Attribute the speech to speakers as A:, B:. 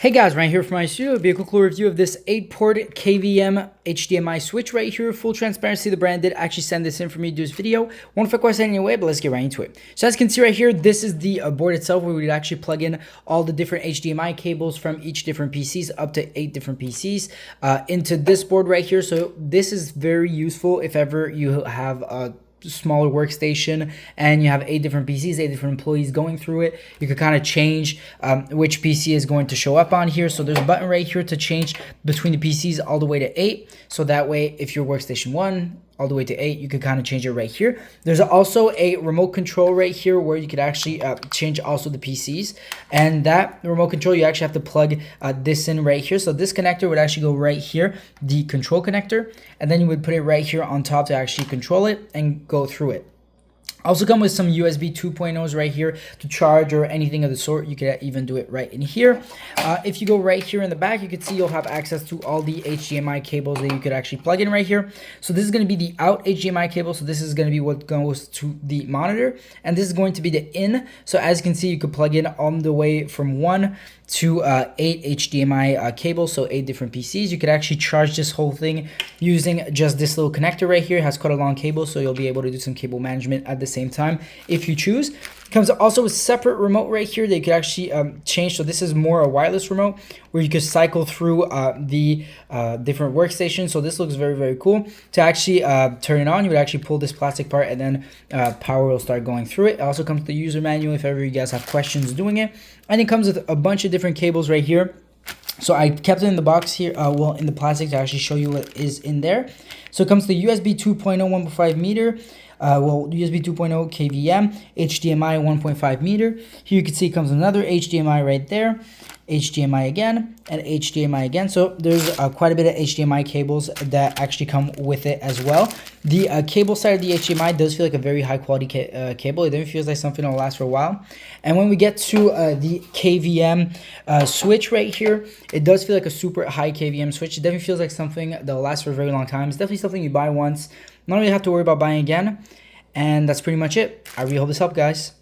A: Hey guys, Ryan here from my studio. It'll be a quick little review of this 8-port KVM HDMI switch right here. Full transparency, the brand did actually send this in for me to do this video. Won't affect what's anyway, but let's get right into it. So as you can see right here, this is the board itself where we would actually plug in all the different HDMI cables from each different PCs, up to 8 different PCs into this board right here. So this is very useful if ever you have a smaller workstation and you have 8 different PCs, 8 different employees going through it. You could kind of change which PC is going to show up on here. So there's a button right here to change between the PCs all the way to 8. So that way, if your workstation 1 all the way to 8, you could kind of change it right here. There's also a remote control right here where you could actually change also the PCs, and that remote control you actually have to plug this in right here. So this connector would actually go right here, the control connector, and then you would put it right here on top to actually control it and go through it. Also come with some USB 2.0s right here to charge or anything of the sort. You could even do it right in here. If you go right here in the back, you can see you'll have access to all the HDMI cables that you could actually plug in right here. So this is going to be the out HDMI cable. So this is going to be what goes to the monitor, and this is going to be the in. So as you can see, you could plug in on the way from 1 to 8 HDMI cables, so 8 different PCs. You could actually charge this whole thing using just this little connector right here. It has quite a long cable, so you'll be able to do some cable management at the same time if you choose. It comes also with a separate remote right here that you could actually change. So this is more a wireless remote where you could cycle through the different workstations. So this looks very, very cool. To actually turn it on, you would actually pull this plastic part and then power will start going through it. It also comes with the user manual if ever you guys have questions doing it. And it comes with a bunch of different cables right here. So I kept it in the box here, well, in the plastic to actually show you what is in there. So it comes to the USB 2.0 1.5 meter, USB 2.0 KVM, HDMI 1.5 meter. Here you can see it comes with another HDMI right there, HDMI again, and HDMI again. So there's quite a bit of HDMI cables that actually come with it as well. The cable side of the HDMI does feel like a very high quality cable. It definitely feels like something that will last for a while. And when we get to the KVM switch right here, it does feel like a super high KVM switch. It definitely feels like something that will last for a very long time. It's definitely something you buy once, not really have to worry about buying again. And that's pretty much it. I really hope this helped, guys.